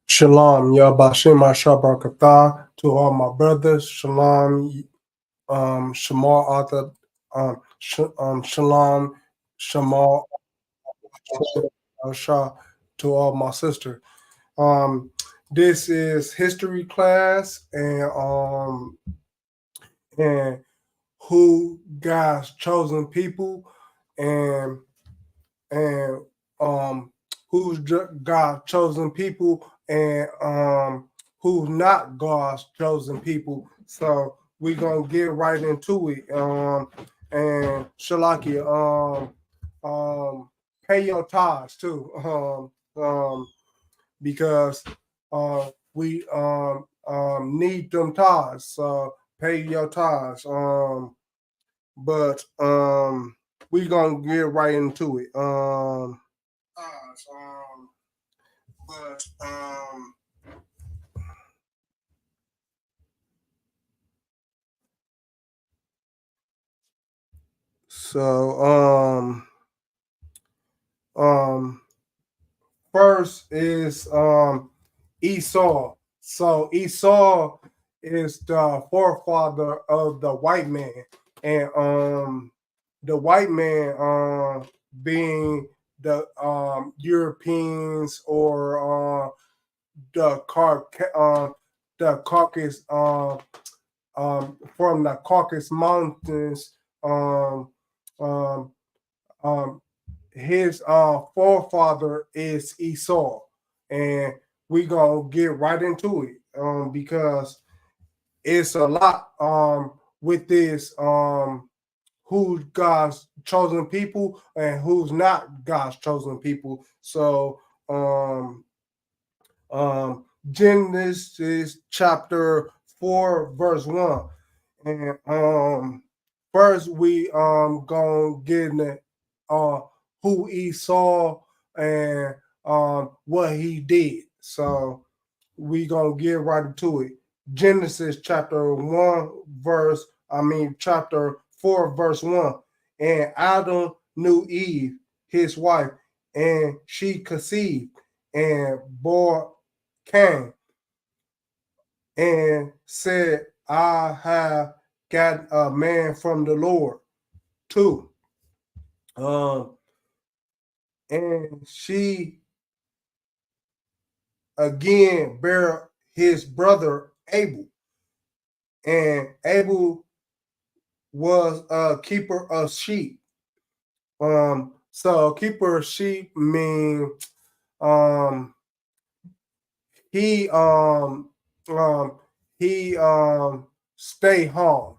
Shalom, Yabashim Ashabrakatah, to all my brothers. Shalom, Shamal Arthur, Shalom, Shamal Shah, to all my sisters. This is history class, and who God's chosen people, and who's God's chosen people, and who's not God's chosen people. So we're gonna get right into it. And Shalaki, pay your tithes too. Because we need them tithes. So pay your tithes. But we gonna get right into it. But so first is Esau. So Esau is the forefather of the white man, and the white man being the Europeans, or the Caucasus, from the Caucasus Mountains. Um, um, um, his forefather is Esau, and we gonna get right into it, because it's a lot with this, who's God's chosen people and who's not God's chosen people. So Genesis chapter 4 verse 1, and first we gonna get in who Esau, and what he did. So we gonna get right into it. Genesis chapter 4 verse 1. And Adam knew Eve, his wife, and she conceived and bore Cain, and said, I have got a man from the Lord. 2. And she again bare his brother Abel, and Abel was a keeper of sheep. So keeper of sheep mean he he stay home,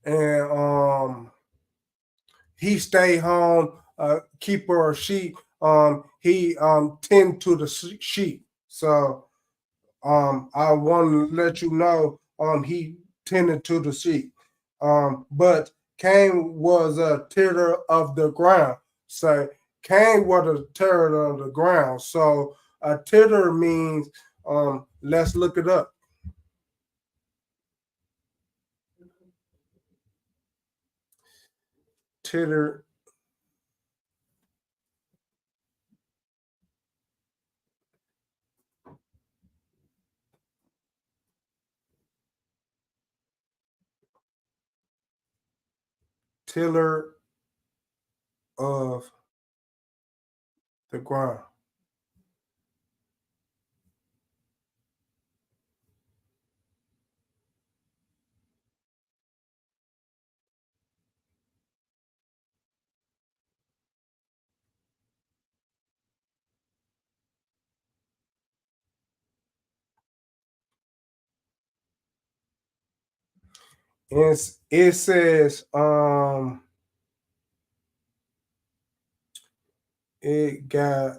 and he stay home, keeper of sheep. He tend to the sheep. So I want to let you know, he tended to the sheep. But Cain was a tiller of the ground. So Cain was a tiller of the ground. So a tiller means, let's look it up. Tiller. Tiller of the ground. It says it got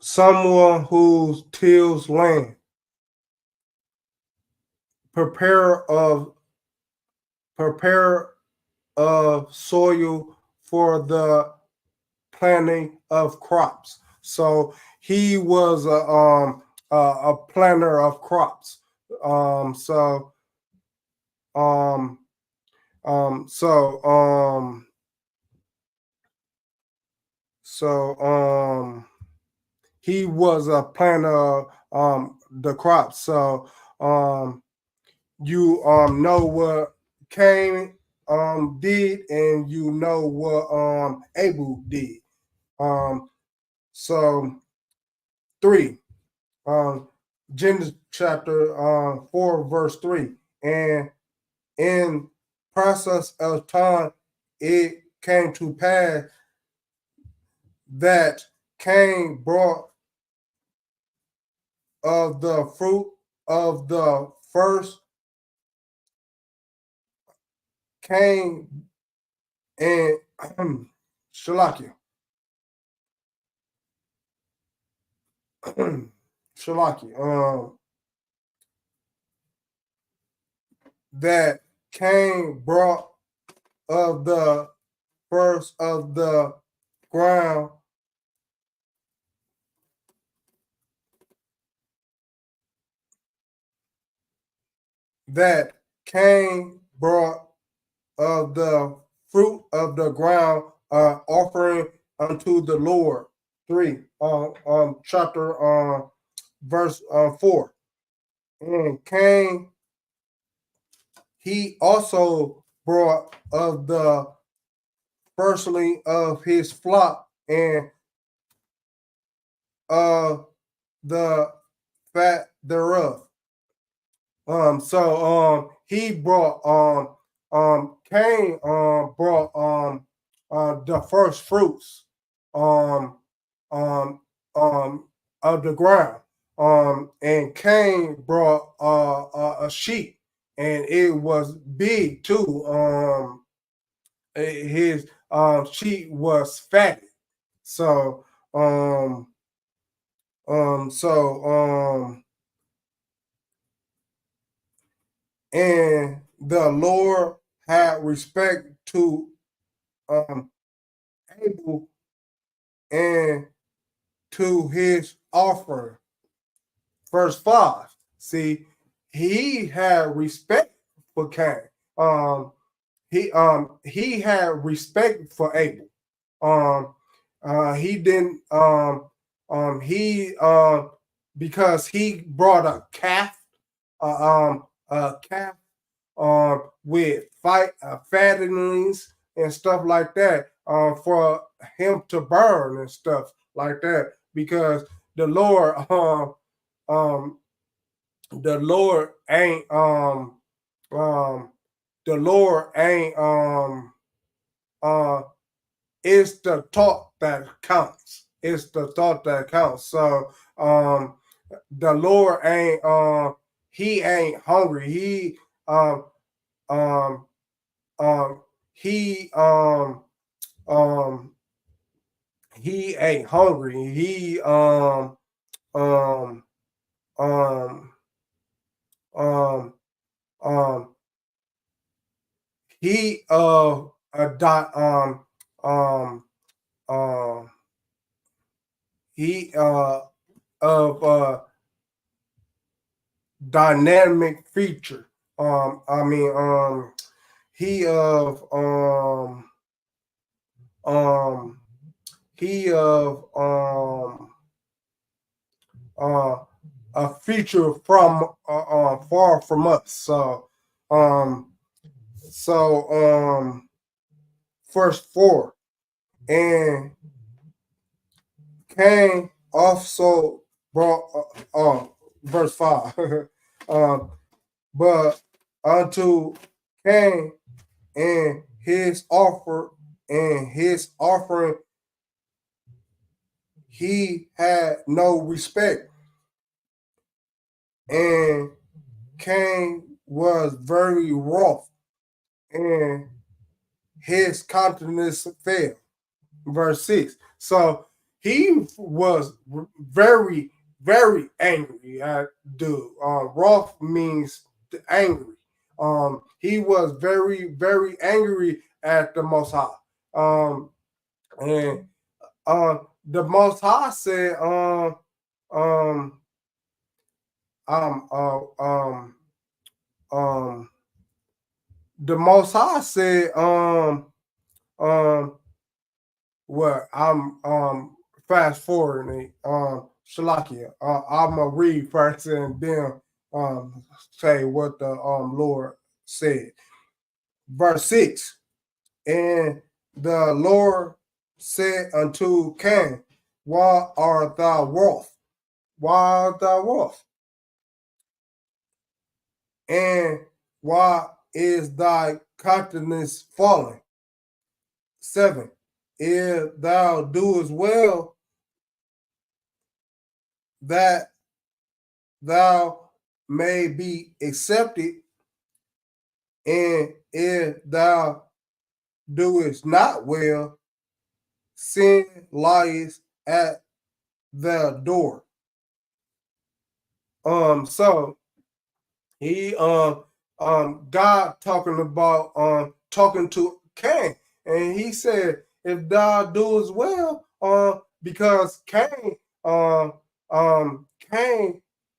someone who tills land, prepare of soil for the planting of crops. So he was a planter of crops. So um, um, so um, so he was a planter of the crops. So you know what Cain did, and you know what Abel did. So 3, Genesis chapter 4, verse 3. And in process of time, it came to pass that Cain brought of the fruit of the first Cain and Shalakia. Shalakia. That Cain brought of the first of the ground that Cain brought of the fruit of the ground offering unto the Lord. 3, chapter verse 4. And Cain, he also brought of the firstling of his flock and the fat thereof. So he brought Cain brought the first fruits um um of the ground. And Cain brought a sheep, and it was big too. His sheep was fatted. So so and the Lord had respect to Abel and to his offering. Verse 5. See, he had respect for Cain. He had respect for Abel. He didn't he because he brought a calf with fattenings and stuff like that for him to burn and stuff like that, because the Lord um the Lord ain't um the Lord ain't uh it's the thought that counts. It's the thought that counts. So the Lord ain't he ain't hungry. Um um he um he ain't hungry. Um um um um he a dot um um he of dynamic feature. I mean he of um he of uh a feature from far from us. Um so verse 4. And Cain also brought verse 5. um but unto Cain and his offering he had no respect, and Cain was very wroth, and his countenance fell. Verse 6. So he was very, very angry at dude. Wroth means angry. He was very, very angry at the Most High. And the Most High said, um, um, uh, um, um, the Most High said, um, well, I'm fast forwarding, Shalakia. I'm gonna read first and then say what the Lord said. Verse 6. And the Lord said unto Cain, why art thou wroth? Why art thou wroth? And why is thy countenance fallen? 7. If thou doest well, that thou may be accepted, and if thou doest not well, sin lies at the door. So he God talking to Cain, and he said, if thou doest well, because Cain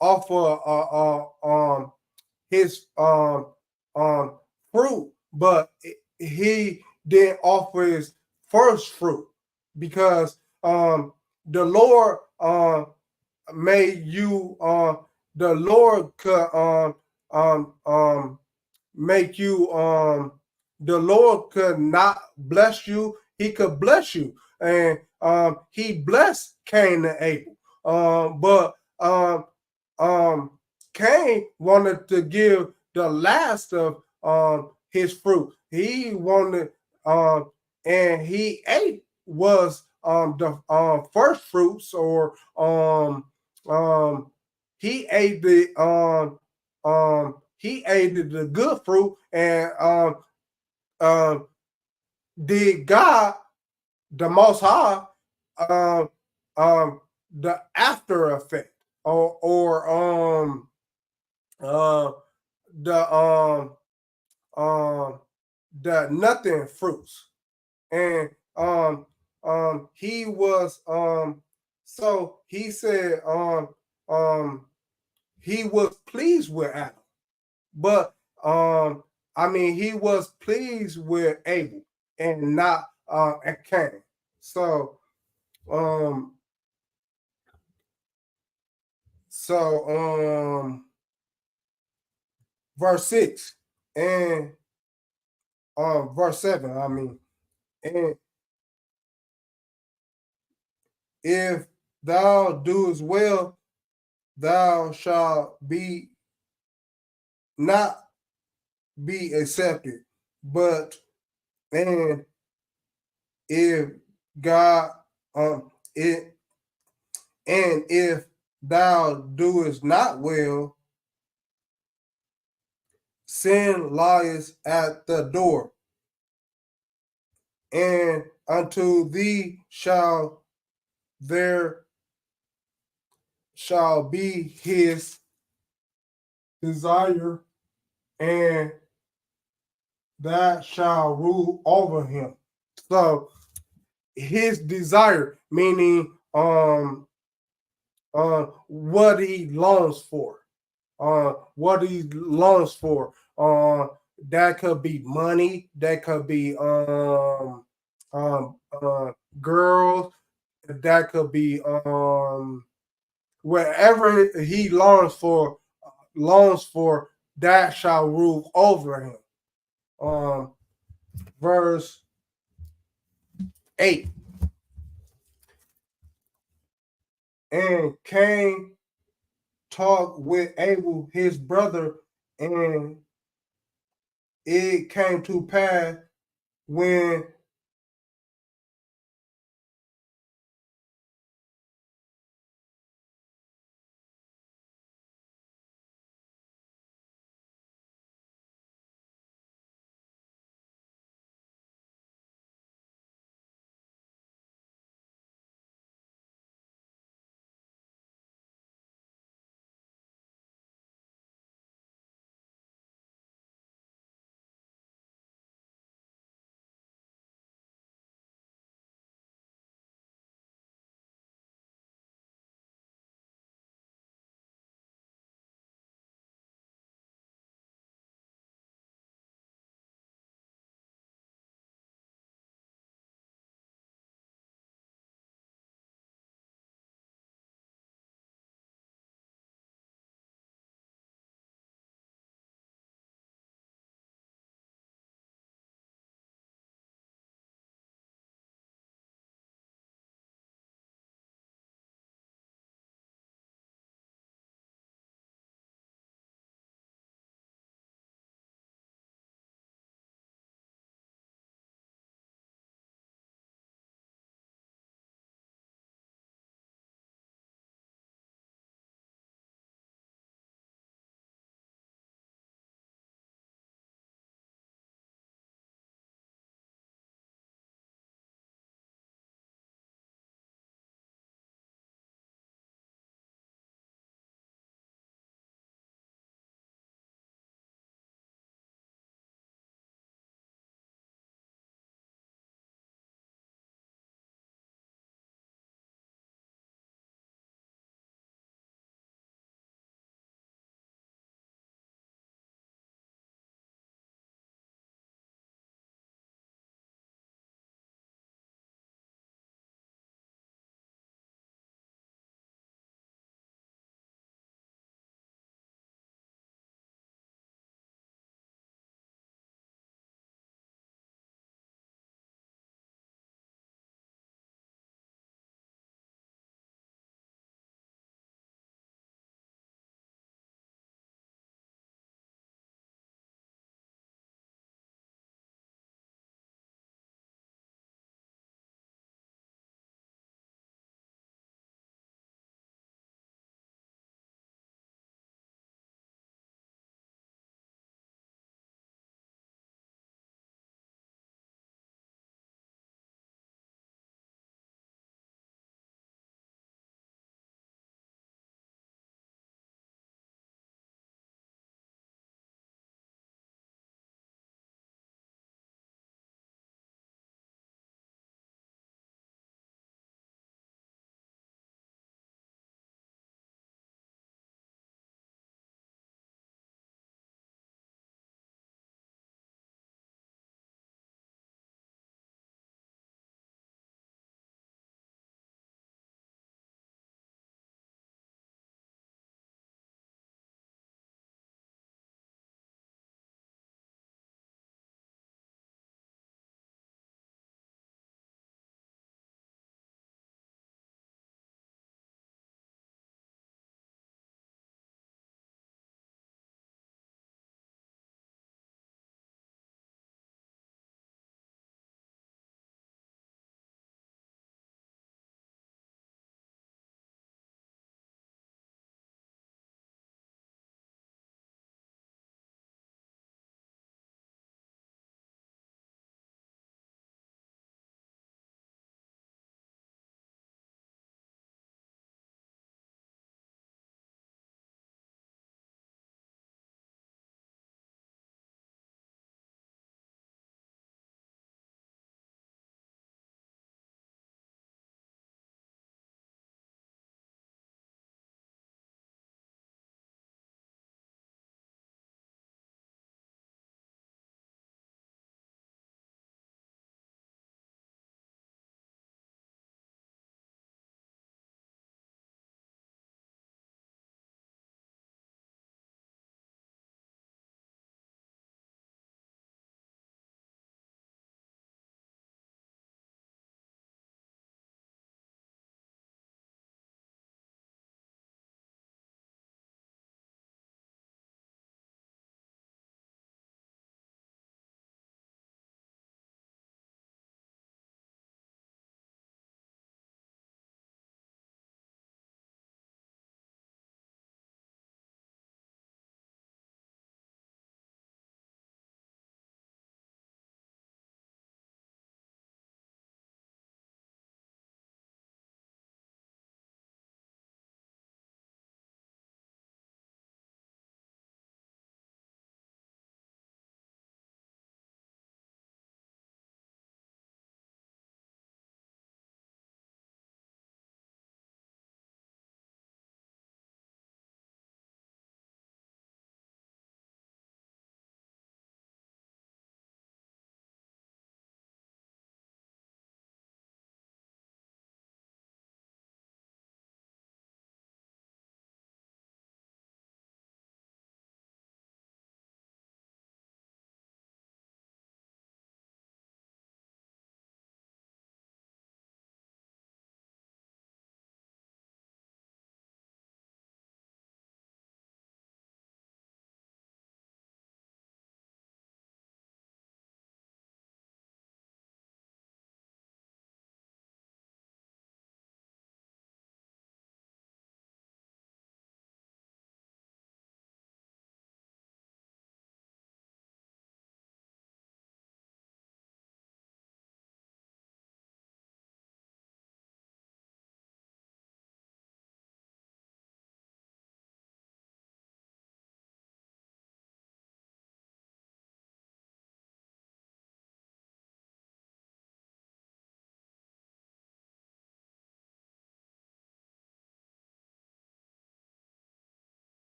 offer his um fruit, but he didn't offer his first fruit because the Lord made you the Lord could make you the Lord could not bless you, he could bless you. And he blessed Cain and Abel. But um Cain wanted to give the last of his fruit. He wanted and he ate was the first fruits, or um he ate the good fruit, and did God, the Most High, um, the after effect, or uh, the um, the nothing fruits, and he was so he said he was pleased with Adam, but I mean he was pleased with Abel and not at Cain. So um so verse 6 and verse 7, I mean, and if thou doest well, thou shalt be not be accepted, but and if God it and if thou doest not well, sin lies at the door, and unto thee there shall be his desire, and that shall rule over him. So his desire, meaning what he longs for, what he longs for. That could be money. That could be um, uh, girls. That could be wherever he longs for, that shall rule over him. Verse 8. And Cain talked with Abel his brother, and it came to pass when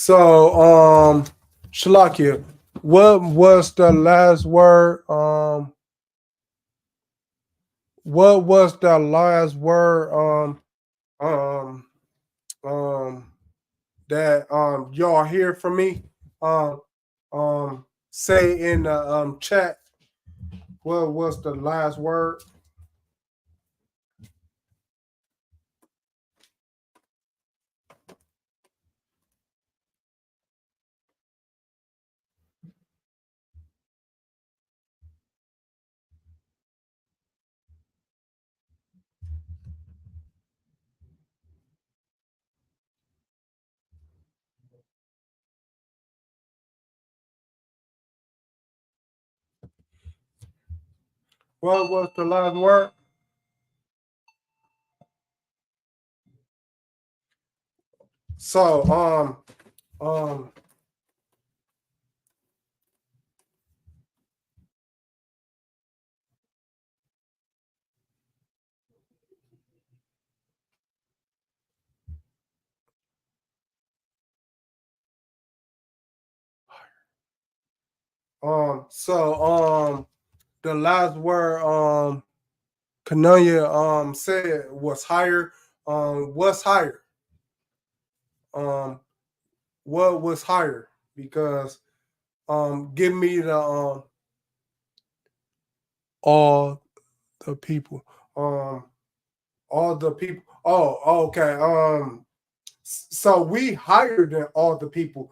So, Shalakia, what was the last word? What was the last word? Um, um, that y'all hear from me? Um, say in the chat. What was the last word? What was the last word? So, um, so, the last word, Kananya, said was higher. What's higher? Um, what was higher? Because, give me the, all the people, um, all the people. Oh, okay. So we higher than all the people.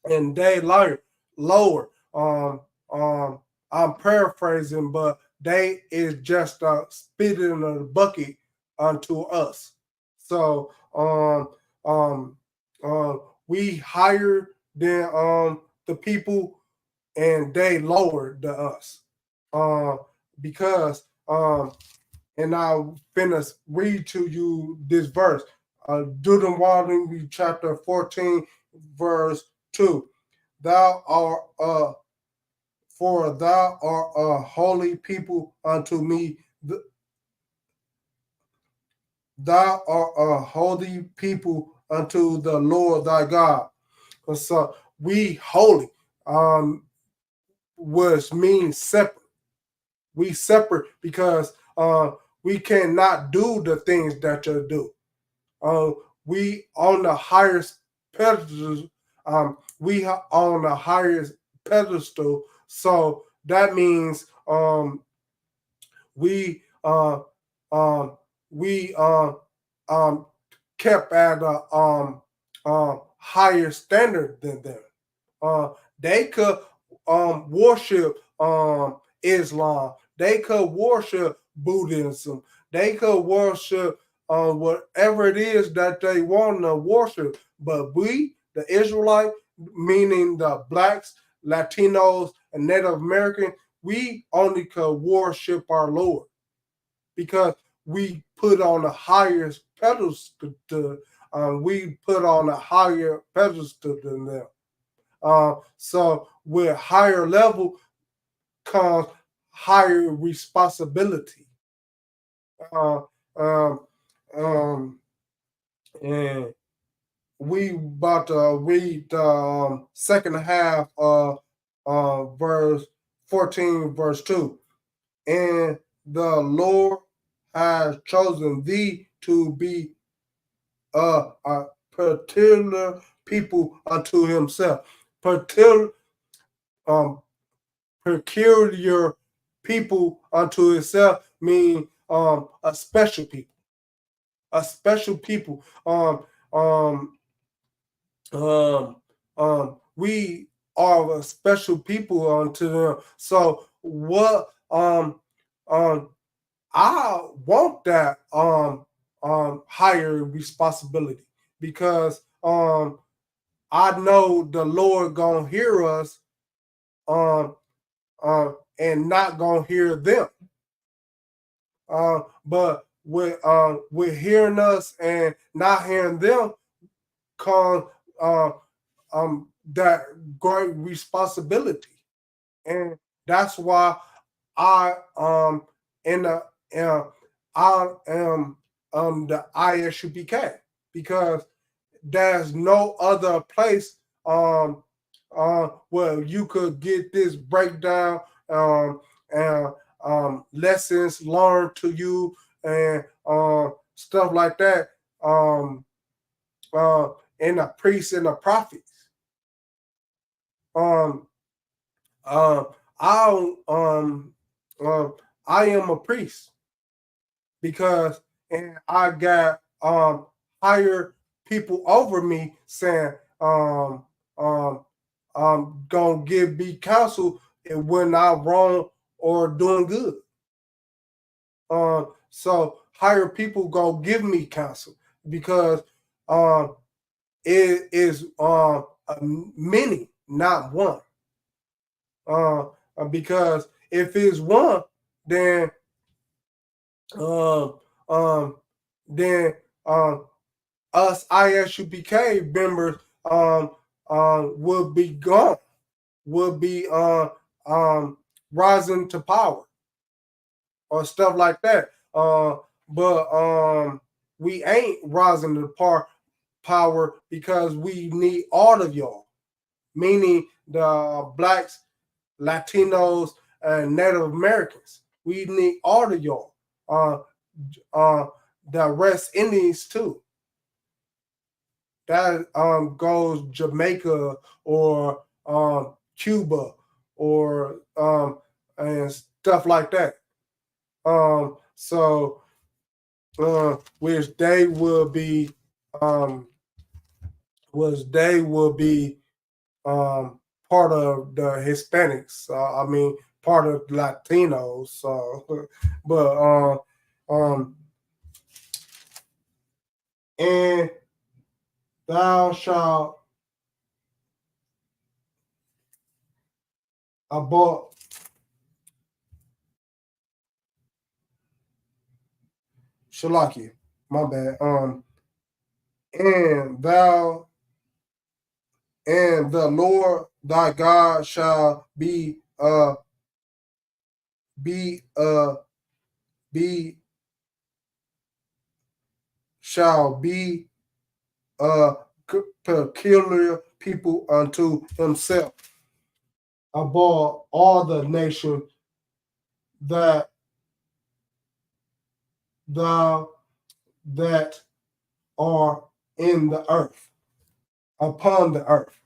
And they lower. I'm paraphrasing, but they is just spit in the bucket unto us. So um, we higher than the people, and they lower than us. Because and I'll finish read to you this verse. Deuteronomy chapter 14, verse 2. Thou art for thou art a holy people unto me. Thou art a holy people unto the Lord thy God. So we holy, which means separate. We separate because we cannot do the things that you do. Uh, we on the highest pedestal. We on the highest pedestal. So that means we we kept at a higher standard than them. They could worship Islam. They could worship Buddhism. They could worship whatever it is that they want to worship. But we, the Israelite, meaning the blacks, Latinos, and Native American, we only could worship our Lord because we put on the highest pedestal. We put on a higher pedestal than them. So with higher level comes higher responsibility. Uh, um, um, and we about to read the second half of verse 14, verse 2. And the Lord has chosen thee to be a particular people unto himself. Particular, um, peculiar people unto himself mean a special people, a special people. Um, we are a special people unto them. So what um I want that higher responsibility because I know the Lord gonna hear us um and not gonna hear them. But with hearing us and not hearing them come that great responsibility. And that's why I in the I am the ISUPK because there's no other place where you could get this breakdown and lessons learned to you and stuff like that in the priests and the prophets. Um, um, I I am a priest because and I got higher people over me saying gonna give me counsel when I'm wrong or doing good. So higher people gonna give me counsel because it is many, not one. Because if it's one, then um, um, then us ISUPK members will be gone, will be rising to power or stuff like that. But we ain't rising to power because we need all of y'all, meaning the blacks, Latinos, and Native Americans. We need all of y'all. The West Indies too. That goes Jamaica or Cuba or and stuff like that. So which they will be part of the Hispanics. I mean, part of Latinos. But and thou shalt abort Shalaki. My bad. And thou and the Lord thy God shall be be shall be a peculiar people unto himself above all the nations that thou that are in the earth, upon the earth.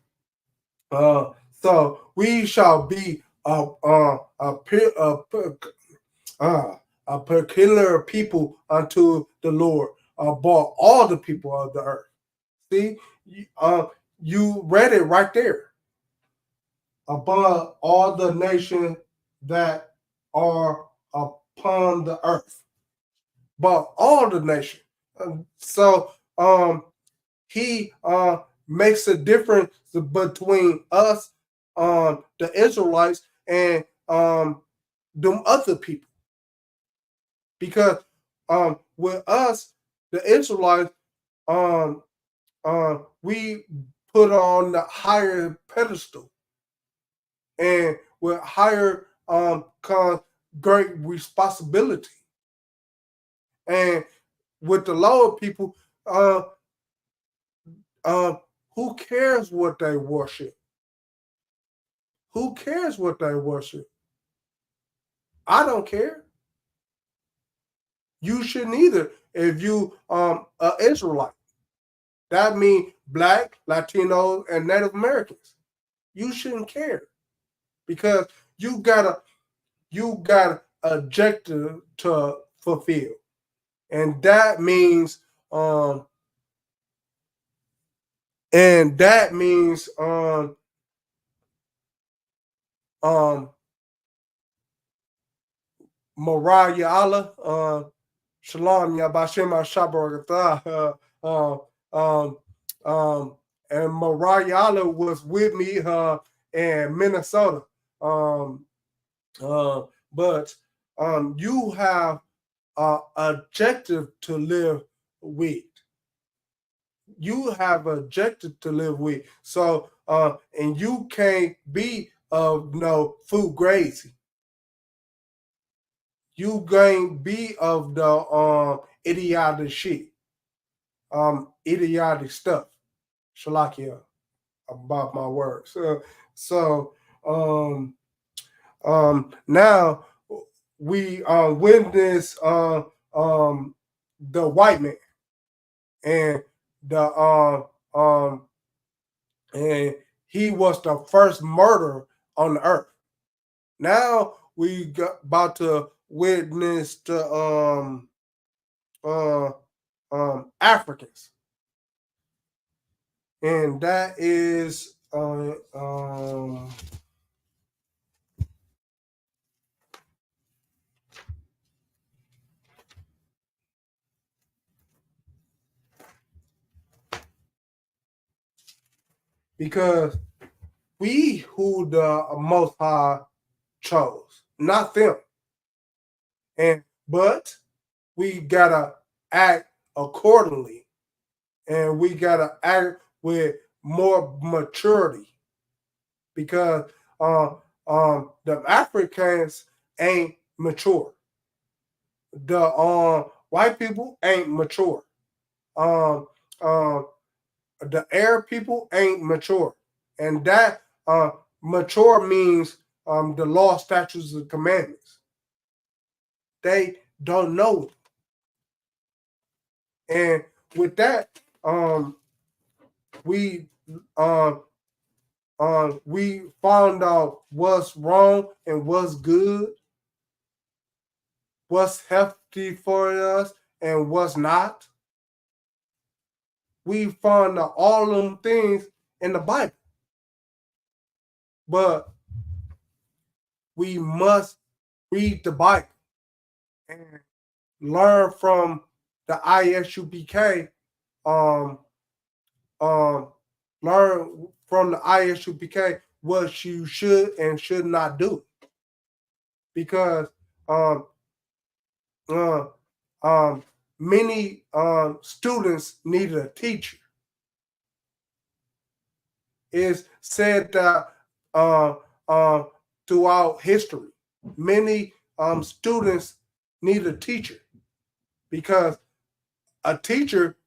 So we shall be a peculiar people unto the Lord above all the people of the earth. See, you read it right there. Above all the nations that are upon the earth, but all the nations. So he makes a difference between us, the Israelites, and them other people. Because with us, the Israelites, we put on the higher pedestal, and with higher comes great responsibility. And with the lower people, who cares what they worship? Who cares what they worship? I don't care. You shouldn't either if you an Israelite. That means black, Latinos, and Native Americans. You shouldn't care because you got a objective to fulfill, and that means Mariah Allah, Shalom Yabashim Shabaratah, and Mariah Allah was with me in Minnesota. But you have an objective to live with. You have an objective to live with. So, and you can't be of no food crazy. You can't be of the idiotic shit, idiotic stuff. Shalakia about my words. Now we witness the white man and the and he was the first murderer on the earth. Now we got about to witness the Africans, and that is because we who the Most High chose, not them, but we gotta act accordingly, and we gotta act with more maturity because the Africans ain't mature. The white people ain't mature. Um, um, the Arab people ain't mature, and that mature means the law, statutes, and commandments. They don't know it, and with that, we we found out what's wrong and what's good, what's healthy for us and what's not. We found out all them things in the Bible, but we must read the Bible and learn from the ISUPK. Um, Learn from the ISUPK what you should and should not do, because uh, many students needed a teacher. It's said that throughout history, many students need a teacher because a teacher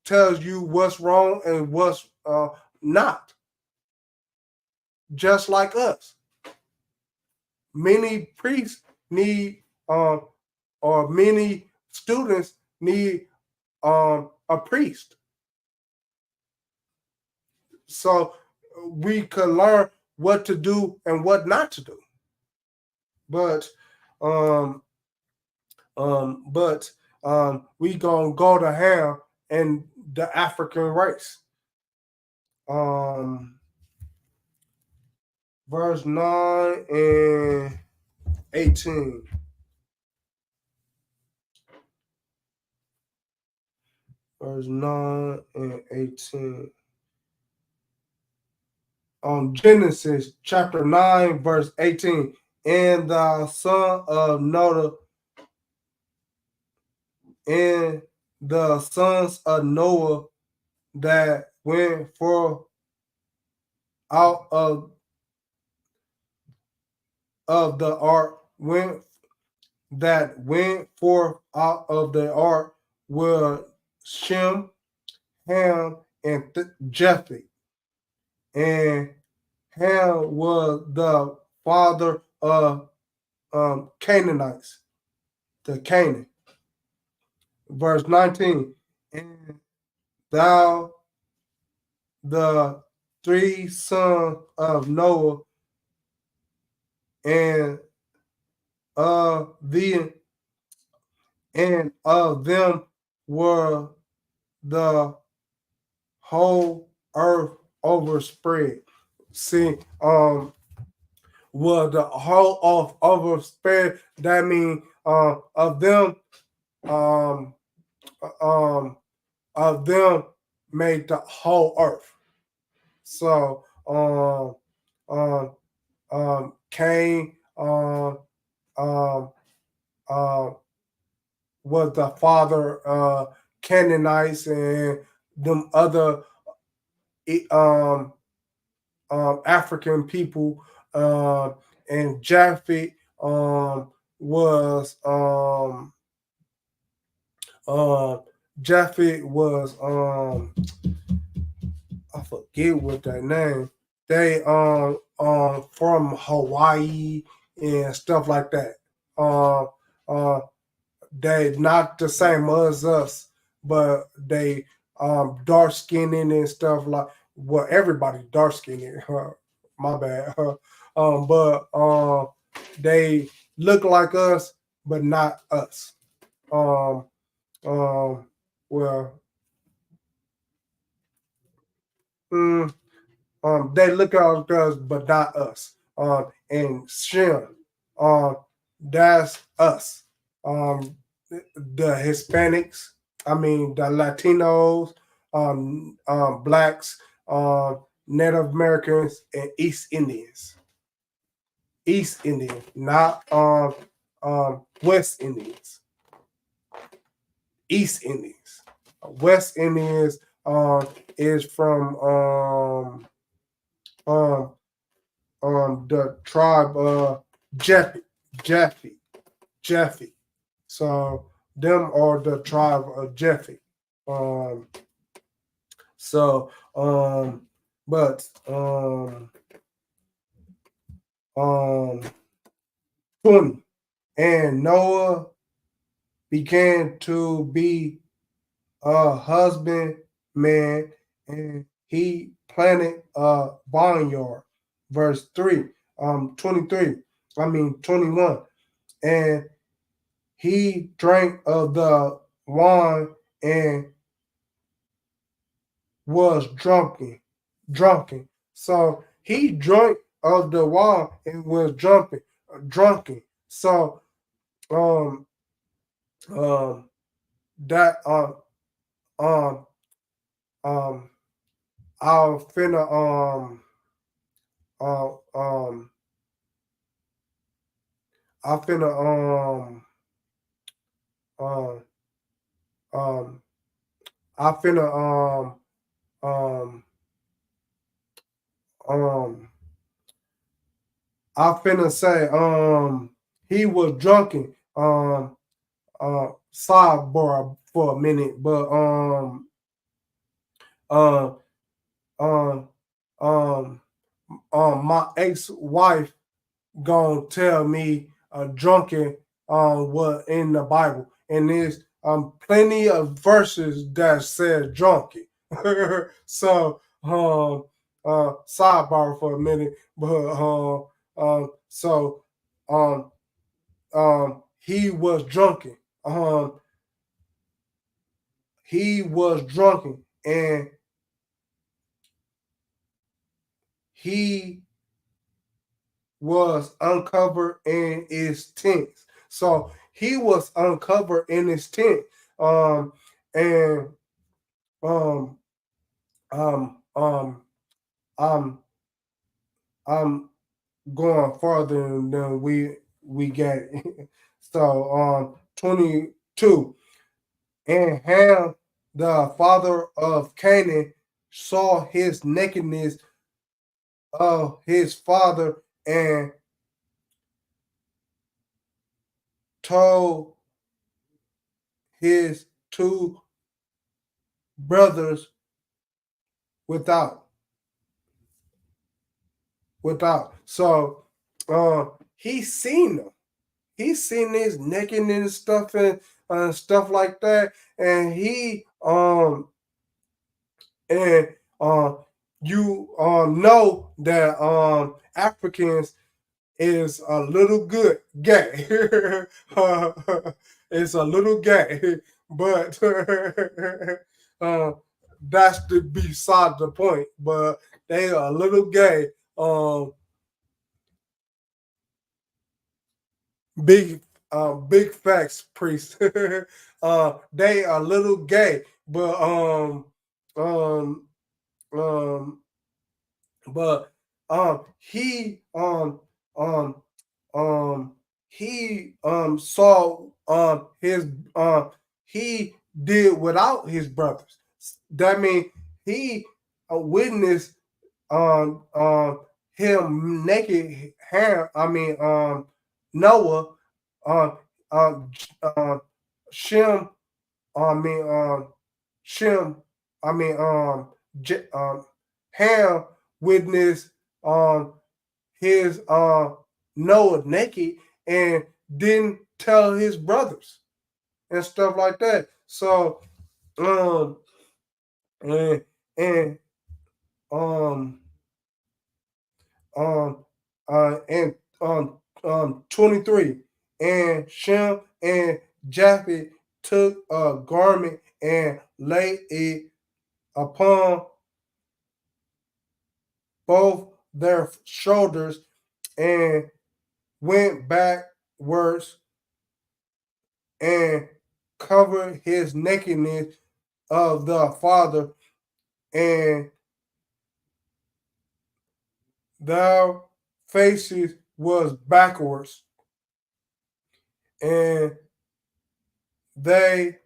tells you what's wrong and what's not. Just like us, many priests need, or many students need a priest, so we could learn what to do and what not to do. But we gonna go to Ham and the African race. Verse 9 and 18. Verse 9 and 18. Genesis chapter 9, verse 18. And the son of Noah, and the sons of Noah that went forth out of the ark went forth out of the ark were Shem, Ham, and Japheth. And Ham was the father of Canaanites, the Canaan. Verse 19. And thou, the three sons of Noah, and of them were the whole earth overspread. See, were the whole of overspread. That means of them made the whole earth. So Cain was the father of Canaanites and them other African people, and Japheth was Japheth was forget what their name. They from Hawaii and stuff like that. Um uh they not the same as us, but they dark skinned and stuff like well everybody dark skinned. My bad. But they look like us, but not us. Um um well mm, they look like us, but not us. And Shem, that's us. Um, the Hispanics, I mean the Latinos, blacks, Native Americans, and East Indians. East Indians, not West Indians. East Indians. West Indians is from um the tribe Jeffy, Jeffy, Jeffy. So them are the tribe of Jeffy. Um, so but um 20 and Noah began to be a husband man and he planted a barnyard. Verse 3, 23, 21. And he drank of the wine and was drunken. So he drank of the wine and was drunken. So um um that um um I'll finna uh, um I finna um um I finna um um I finna say he was drunken sidebar for a minute, but um um um my ex-wife gonna tell me drunken what in the Bible, and there's plenty of verses that said drunken. So sidebar for a minute, but so um he was drunken. He was drunken, and he was uncovered in his tent. So he was uncovered in his tent. And um um um um I'm going farther than we get. So 22. And Ham, the father of Canaan, saw his nakedness of his father and told his two brothers without. So he seen them. He seen his nakedness and stuff and stuff like that. And he and you know that Africans is a little good gay. It's a little gay, but that's the beside the point. But they are a little gay. Big big facts, priest. They are a little gay, but um um but he um um he saw his he did without his brothers. That means he witnessed him naked hair. Noah um um Shem I mean Shem I mean J, Ham witnessed his Noah naked and didn't tell his brothers and stuff like that. So and and um um and 23, and Shem and Japheth took a garment and laid it upon both their shoulders and went backwards and covered his nakedness of the father, and their faces was backwards, and they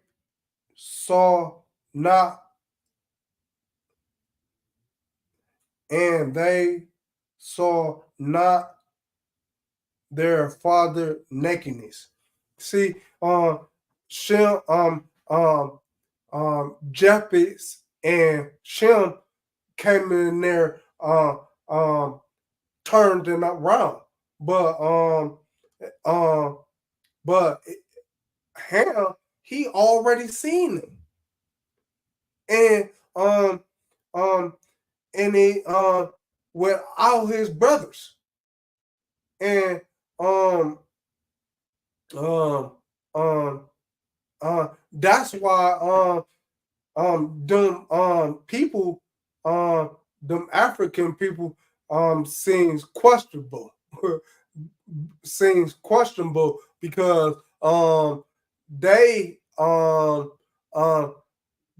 saw not, and they saw not their father nakedness. See, Shem, Japheth and Shem came in there, turned it around, but um, but Ham, he already seen him, and um, and he with all his brothers, and um um um that's why them people them African people seems questionable seems questionable because they um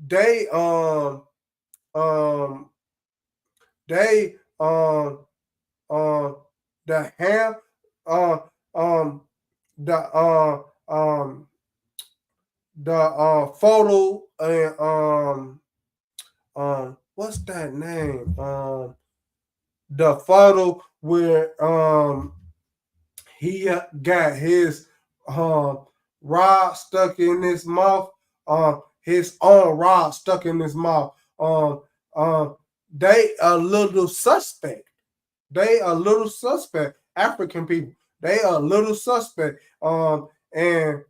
they um they um the Ham uh um the photo and what's that name? The photo where he got his rod stuck in his mouth, his own rod stuck in his mouth. They a little suspect. They a little suspect. African people. They a little suspect. And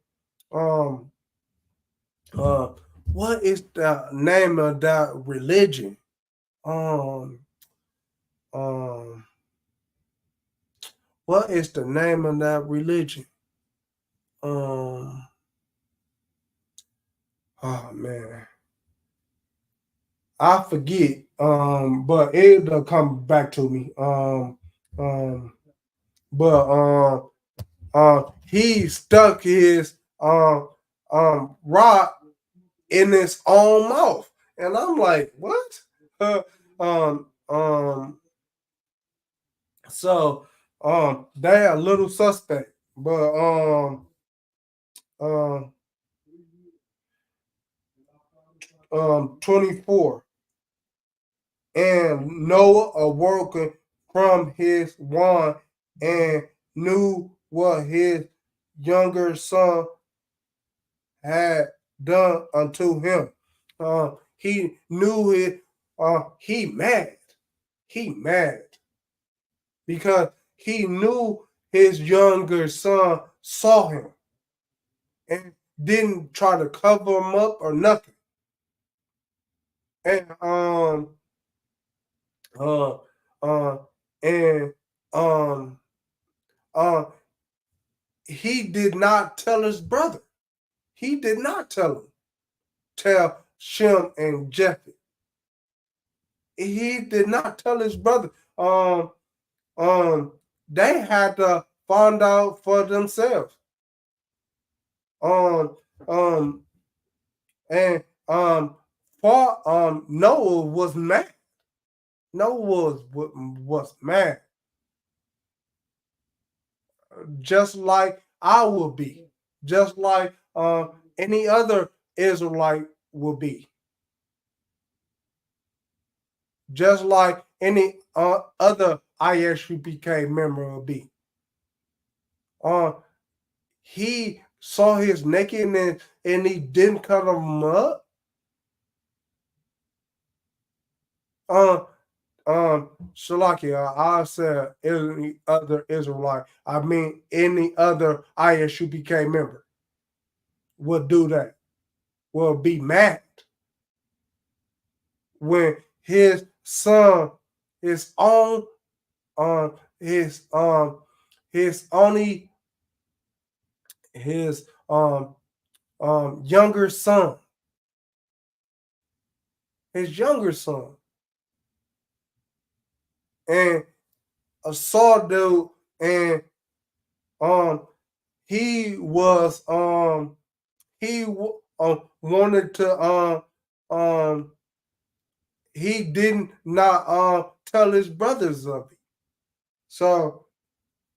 um uh what is the name of that religion? Um um what is the name of that religion? Um oh man. I forget. But it'll come back to me. Um but he stuck his rod in his own mouth. And I'm like, what? um um So they a little suspect, but um 24, and Noah awoke from his wine and knew what his younger son had done unto him. He knew it. He mad. He mad because he knew his younger son saw him and didn't try to cover him up or nothing. And uh uh and um uh he did not tell his brother. He did not tell Shem and Japheth. He did not tell his brother. Um they had to find out for themselves. Um um and for Noah was mad. Noah was mad, just like I would be, just like any other Israelite will be, just like any other ISUPK member will be. Uh, he saw his nakedness and he didn't cover him up. Shalakia, I said any other Israelite. I mean any other ISUPK member will do that. Will be mad when his son, his own, his only his younger son, his younger son, and a saw dude, and he was he wanted to he did not tell his brothers of it, so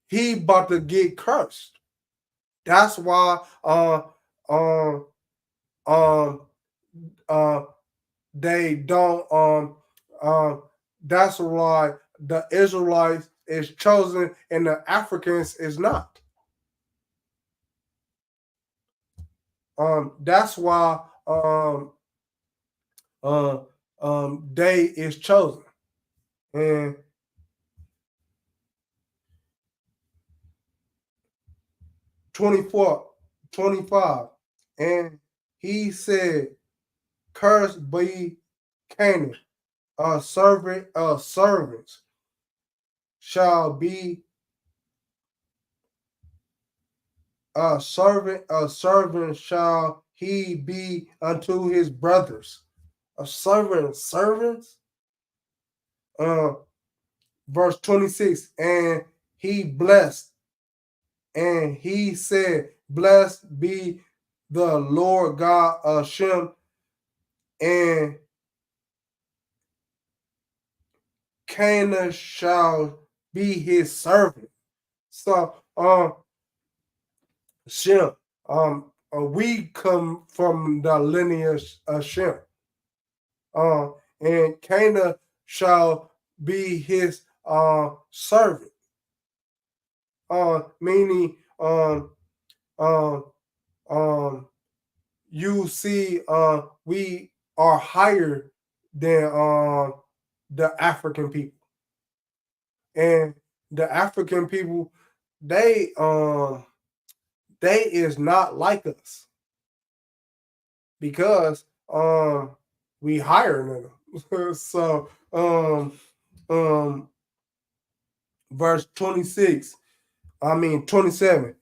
he about to get cursed. That's why um they don't that's why the Israelites is chosen and the Africans is not. That's why they is chosen. And 24, 25. And he said, cursed be Canaan, a servant of servants shall be a servant of servants shall he be unto his brothers. A servant of servants. Verse 26, and he blessed, and he said, blessed be the Lord God of Shem, and Canaan shall be his servant. So, Shem, we come from the lineage of Shem. And Canaan shall be his servant. Meaning, you see, we are higher than the African people, and the African people, they is not like us because we higher than them. So verse 26, I mean 27.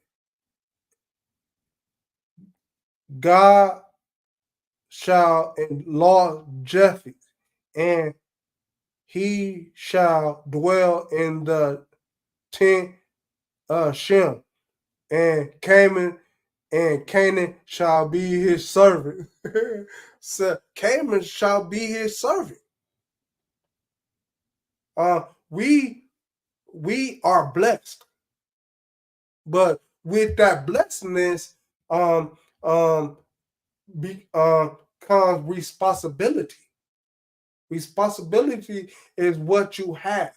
God shall enlarge Japheth, and he shall dwell in the tent of Shem, and Canaan shall be his servant. So Canaan shall be his servant. We are blessed, but with that blessedness, comes responsibility. Responsibility is what you have,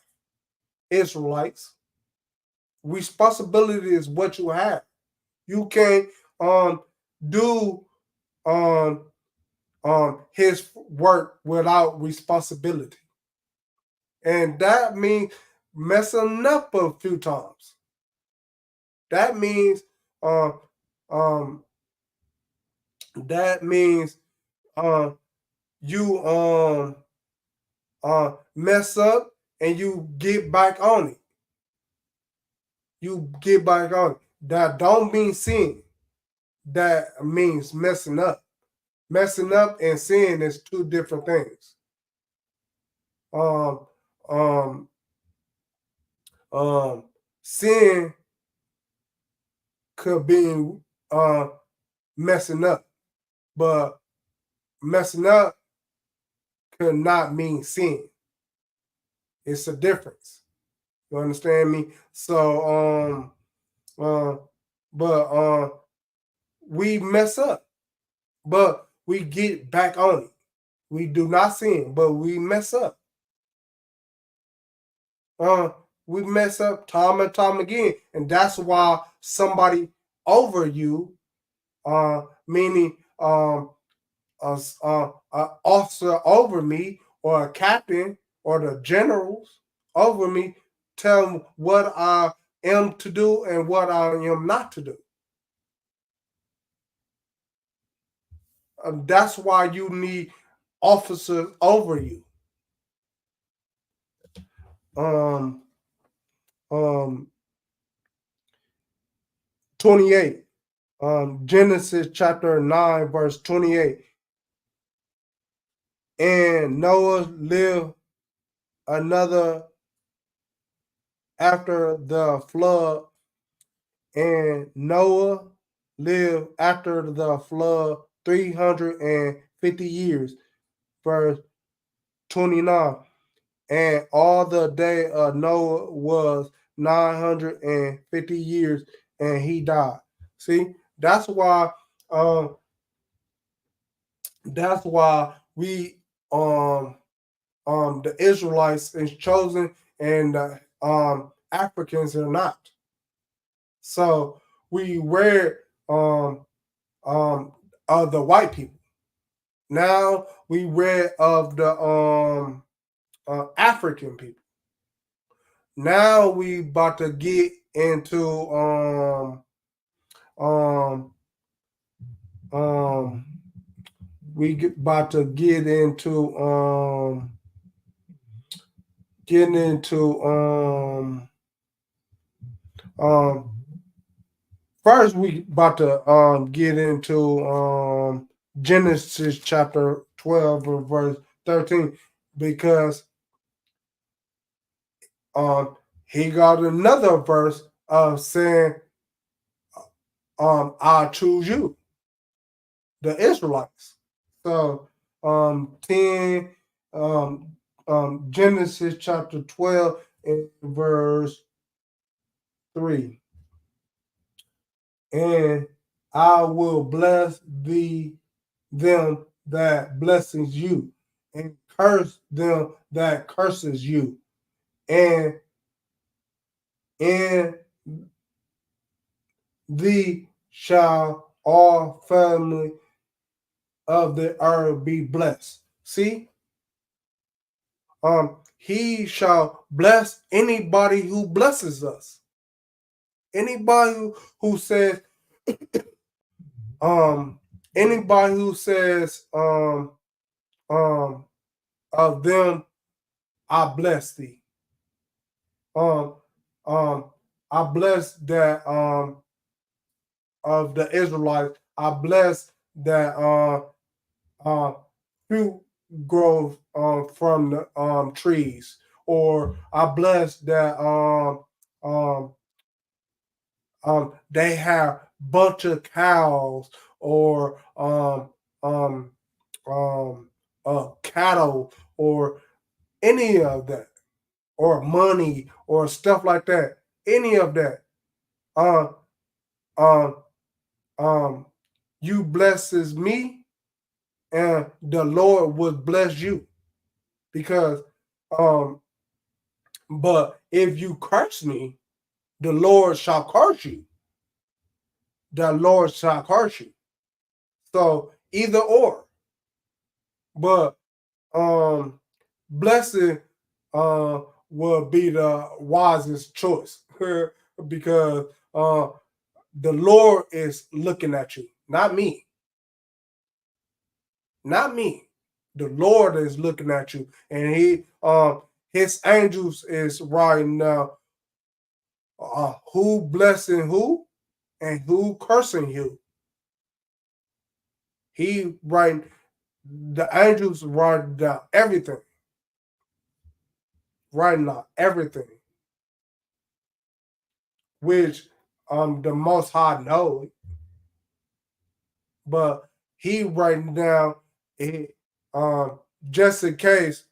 Israelites. Responsibility is what you have. You can't do his work without responsibility. And that means messing up a few times. That means you mess up and you get back on it. You get back on it. That don't mean sin. That means messing up. Messing up and sin is two different things. Sin could be messing up, but messing up could not mean sin. It's a difference. You understand me? So but we mess up, but we get back on it. We do not sin, but we mess up. We mess up time and time again, and that's why somebody over you, meaning an officer over me, or a captain, or the generals over me tell me what I am to do and what I am not to do. That's why you need officers over you. Um, 28. Genesis chapter 9, verse 28. And Noah lived another after the flood, and Noah lived after the flood 350 years. Verse 29. And all the day of Noah was 950 years, and he died. See, that's why we the Israelites is chosen and the Africans are not. So we read of the white people. Now we read of the African people. Now we about to get into about to get into getting into first we about to get into Genesis chapter 12 verse 13, because he got another verse of saying I choose you, the Israelites. So 10 Genesis chapter 12 and verse 3. And I will bless them that blesses you, and curse them that curses you. And in thee shall all family of the earth be blessed. See? He shall bless anybody who blesses us. Anybody who says anybody who says of them I bless thee. I bless that of the Israelites. I bless that fruit grows from the trees, or I bless that they have bunch of cows, or cattle, or any of that, or money, or stuff like that. Any of that. Um, um, you blesses me, and the Lord would bless you, because but if you curse me, the Lord shall curse you. The Lord shall curse you. So either or. But blessing will be the wisest choice because the Lord is looking at you, not me. Not me. The Lord is looking at you, and his angels is writing now who blessing who and who cursing you. He writing, the angels writing down everything. Writing out everything. Which the Most High knows. But he writing down it just in case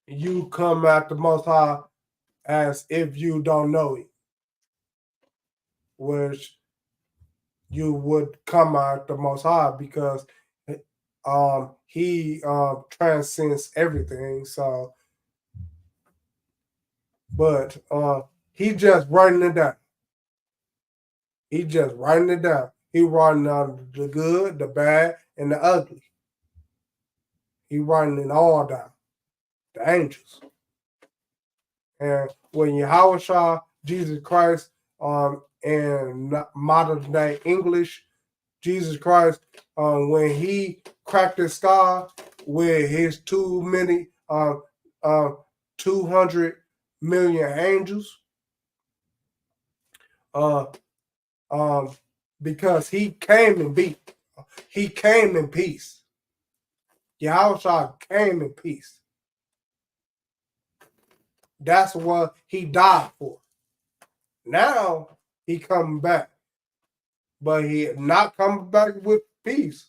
you come at the Most High as if you don't know it, which you would come at the Most High, because he transcends everything. So, but he just writing it down. He just writing it down. He writing down the good, the bad, and the ugly. He writing it all down. The angels. And when Yahushua, Jesus Christ, in modern day English, Jesus Christ, when he cracked the sky with his 200 million angels, because he came in peace. Yahushua came in peace. That's what he died for. Now he coming back, but he not coming back with peace.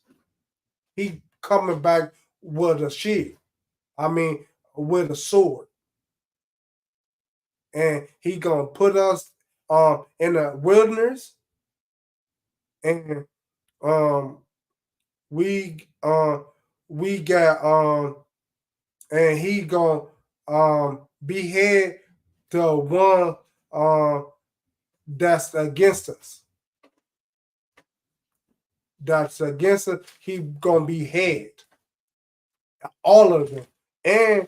He coming back with a shield. I mean, with a sword, and he gonna put us in the wilderness, and we got and he gonna behead the one that's against us. That's against us. He gonna behead all of them, and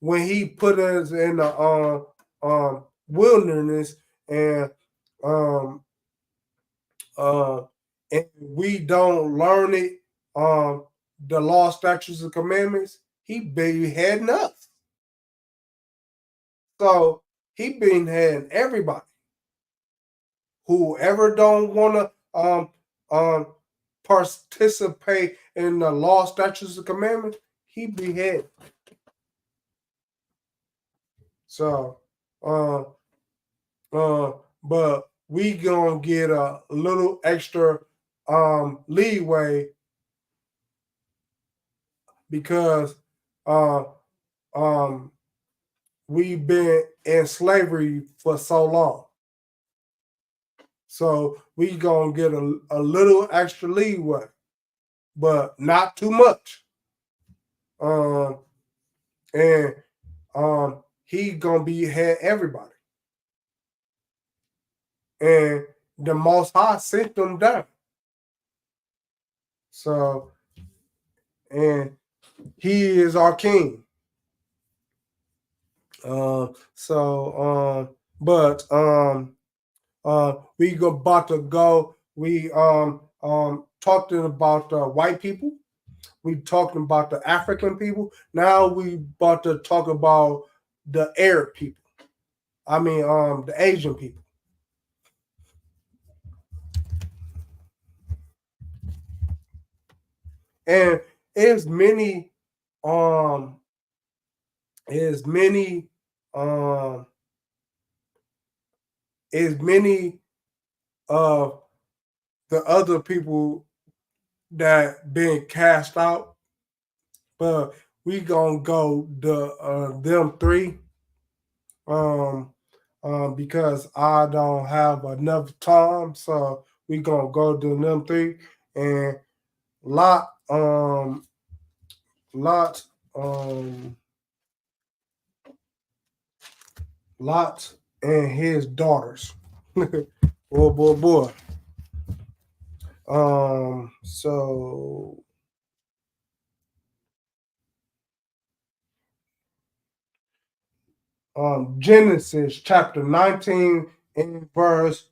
when he put us in the wilderness, and and we don't learn it, the law, statutes, and commandments, he beheading us. So he beheading everybody. Whoever don't want to participate in the law, statutes, and commandments, he behead. So, but we gonna get a little extra leeway because we've been in slavery for so long. So we gonna get a little extra leeway, but not too much. And he gonna behead everybody. And the Most High sent them down. So, and he is our king. We about to go. We talking about the white people. We talking about the African people. Now we about to talk about the Arab people. I mean, the Asian people. And as many um as many of the other people that been cast out, but we gonna go them three because I don't have enough time, so we gonna go to them three. And Lot Lot Lot and his daughters. Boy. So Genesis chapter 19 and verse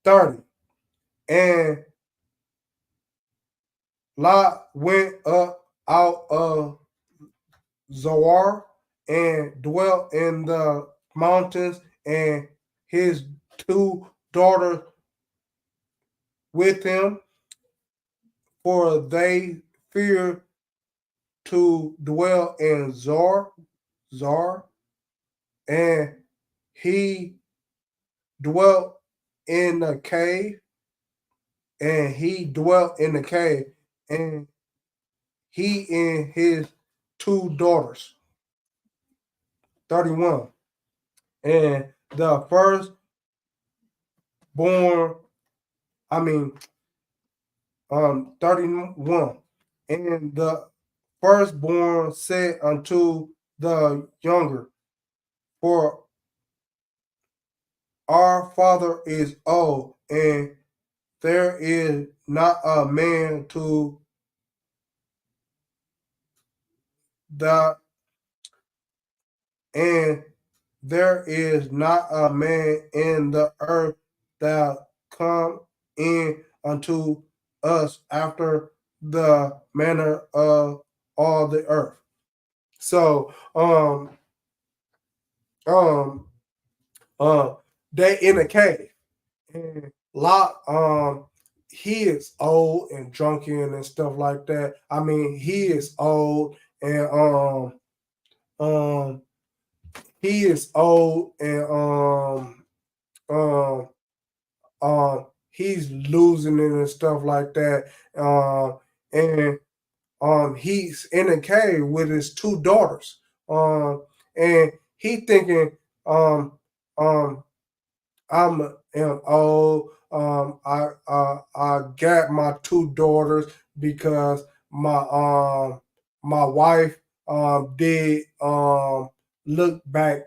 30. And Lot went up out of Zoar and dwelt in the mountains, and his two daughters with him, for they feared to dwell in Zoar, and he dwelt in the cave, and he and his two daughters. 31. And the first born, 31. And the firstborn said unto the younger, for our father is old, and there is not a man to the and there is not a man in the earth that come in unto us after the manner of all the earth. So um they in a cave. And Lot he is old and drunken and stuff like that. I mean, he is old and um he is old and um he's losing it and stuff like that. And he's in a cave with his two daughters. And he thinking um um am old. I got my two daughters because my wife did look back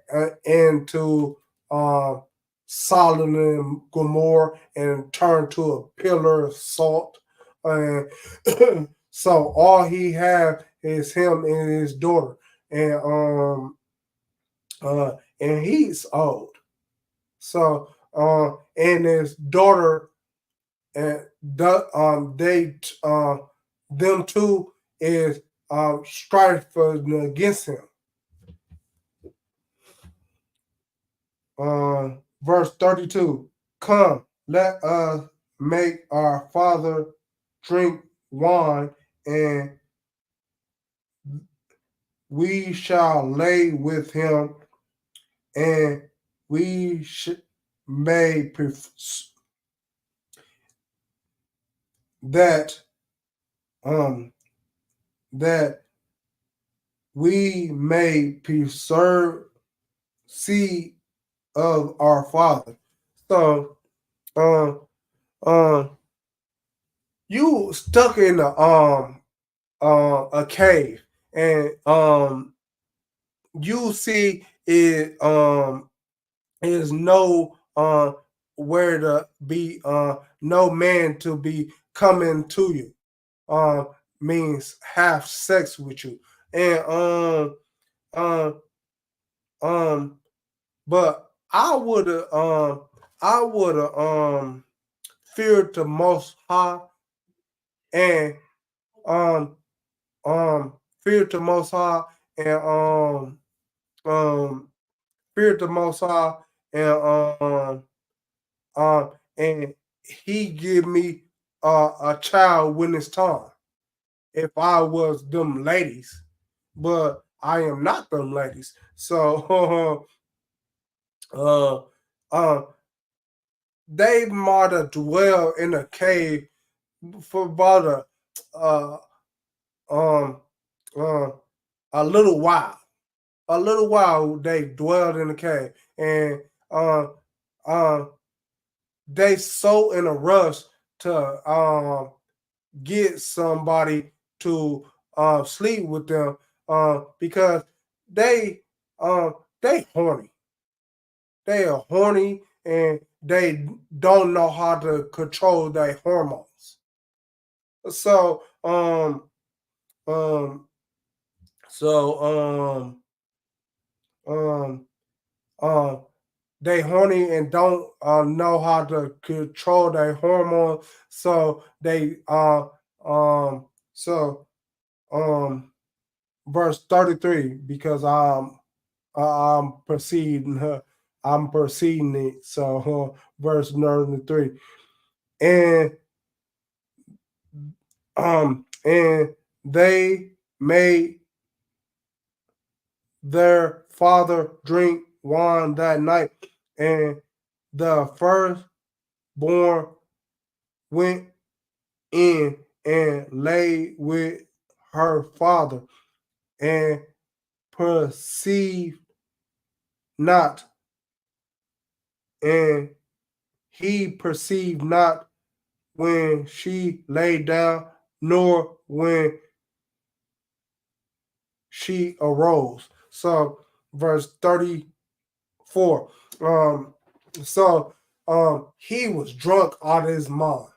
into um Solomon and Gomorrah and turned to a pillar of salt. And so all he had is him and his daughter. And and he's old. So and his daughter and they them two is striving against him. Verse 32. Come, let us make our father drink wine, and we shall lay with him, and we may that um that we may preserve seed of our father. So um um you stuck in a cave, and you see it is no where to be, no man to be coming to you, um means have sex with you. And um um but I would have feared the most high, and um um feared the most high, and um feared the most high, and and he give me a child when it's time, if I was them ladies. But I am not them ladies. So uh uh they might have dwell in a cave for about uh um uh, a little while. A little while they dwelled in the cave, and uh, uh, they so in a rush to get somebody to sleep with them, because they uh, they horny. They are horny, and they don't know how to control their hormones. So um so um um they horny and don't know how to control their hormones. So they so um verse 33, because I'm proceeding I'm proceeding it. So verse 33. And and they made their father drink wine that night, and the firstborn went in and lay with her father, and perceived not, and he perceived not when she lay down, nor when she arose. So verse 34. So he was drunk out of his mind.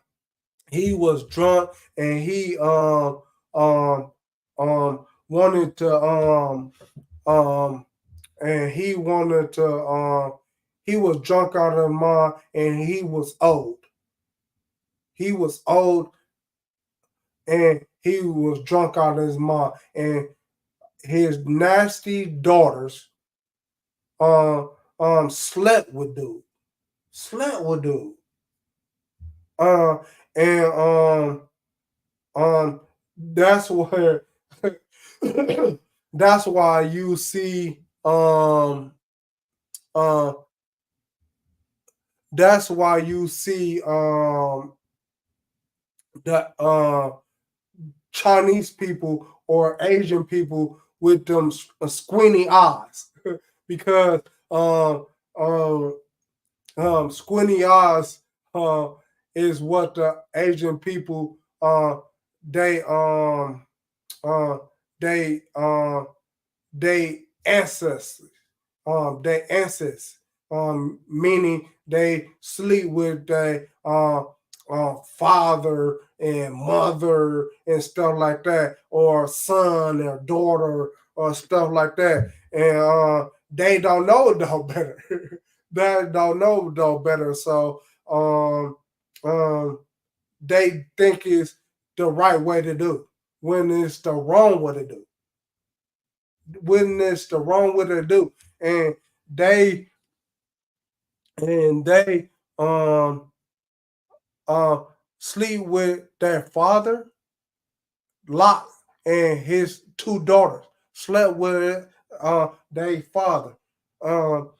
He was drunk, and he um wanted to and he wanted to he was drunk out of his mind, and he was old. He was old, and he was drunk out of his mind, and his nasty daughters slept with dude. Slept with dude. And that's where that's why you see that's why you see the Chinese people or Asian people with them squinty eyes because squinty eyes is what the Asian people they uh, they they ancestors their ancestors meaning they sleep with their father and mother and stuff like that, or son or daughter or stuff like that, and they don't know no better. They don't know no better, so they think it's the right way to do when it's the wrong way to do. When it's the wrong way to do, and they and they um sleep with their father, Lot, and his two daughters slept with their father. Um,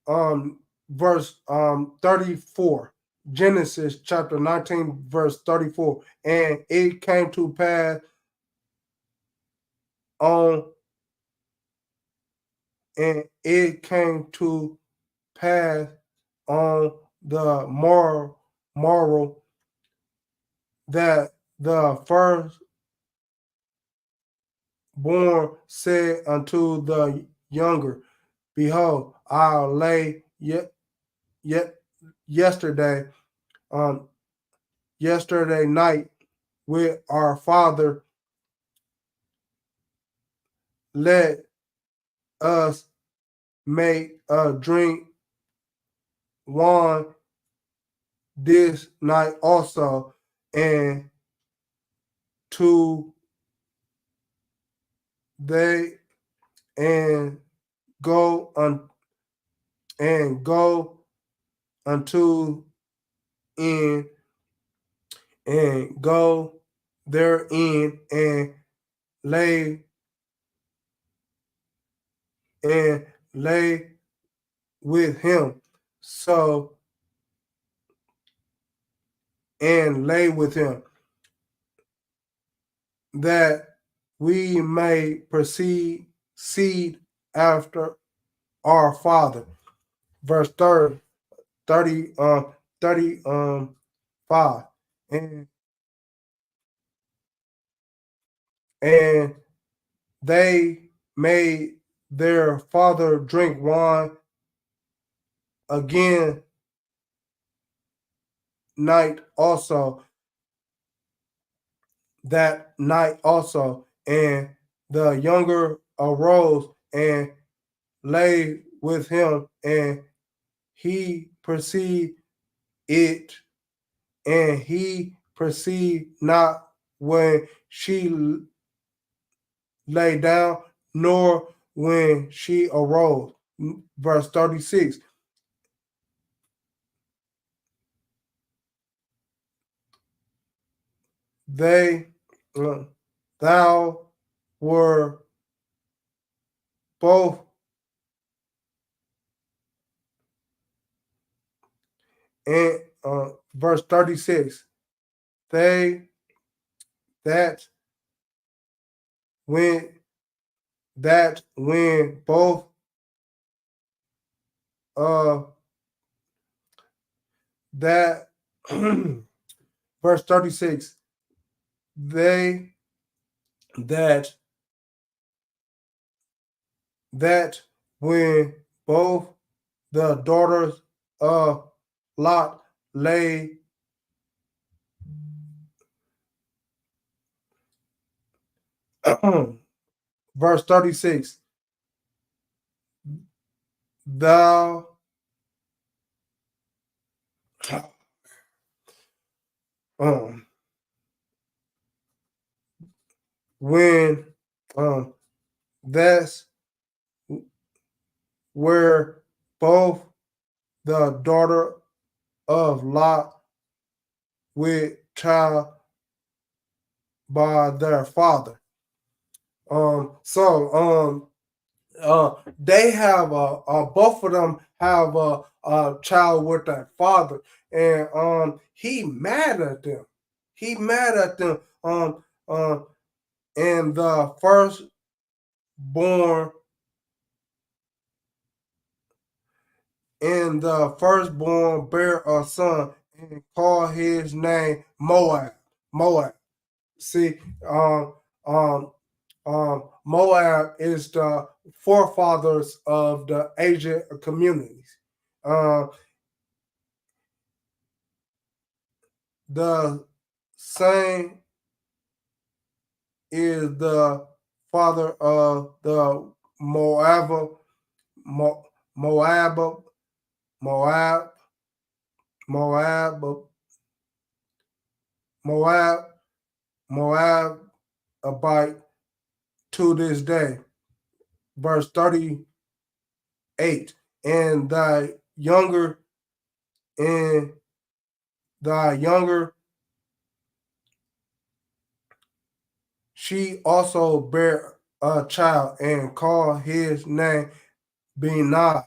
um, Verse 34, Genesis chapter 19, verse 34. And it came to pass on, and it came to pass on the moral that the first born said unto the younger, behold, I lay yet yesterday, um, yesterday night with our father. Let us make a drink wine this night also, and to they and go on and go unto in and go therein and lay and lay with him. So and lay with him, that we may proceed seed after our father. Verse 30, 5. And and they made their father drink wine again night also, that night also, and the younger arose and lay with him, and he perceived it, and he perceived not when she lay down, nor when she arose. Verse 36. They, thou were both, and verse 36. They that when both uh that verse 36, they that when both the daughters of Lot lay verse 36. Thou um when that's where both the daughter of Lot with child by their father. They have both of them have a child with their father, and he mad at them. He mad at them. And the firstborn bear a son and call his name Moab. Moab. See, Moab is the forefathers of the Asian communities. The same is the father of the Moab, Moab, Moab, Moab, Moab, Moabite to this day. Verse 38. And and thy younger, she also bare a child and called his name Benah.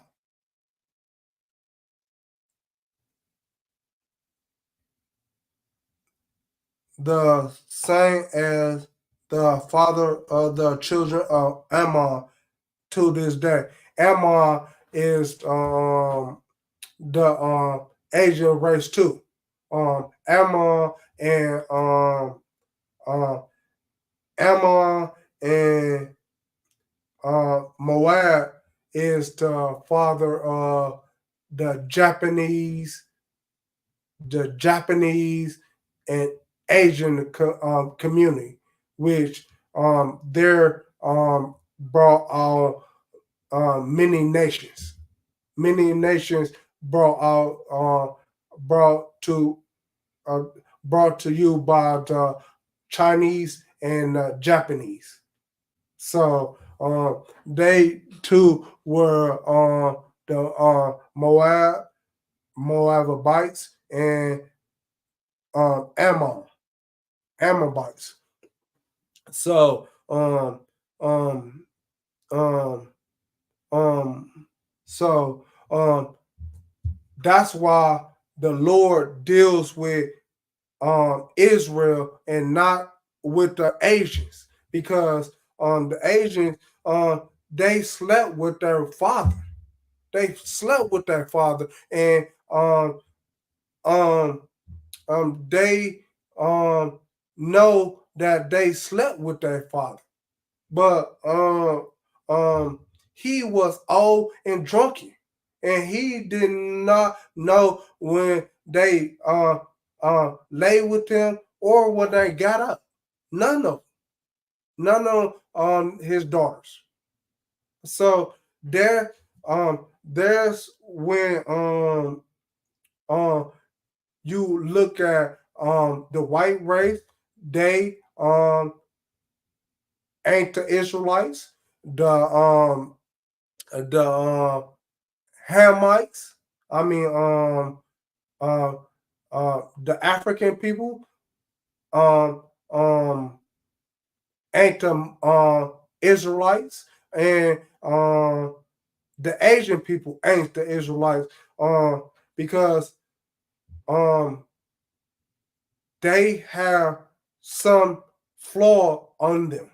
The same as the father of the children of Ammon to this day. Ammon is the Asian race too. Ammon and Ammon and Moab is the father of the Japanese and Asian community, which they're brought on many nations. Many nations brought out uh, brought to you by the Chinese and Japanese. So they too were the Moabites and Ammonites. So um, um, so that's why the Lord deals with Israel and not with the Asians, because the Asians they slept with their father. They slept with their father, and um, they know that they slept with their father, but he was old and drunken, and he did not know when they lay with him or when they got up. None of none of his daughters. So there's when you look at the white race, they ain't the Israelites. The Hamites. I mean uh the African people um um ain't the Israelites, and the Asian people ain't the Israelites because um they have some flaw on them,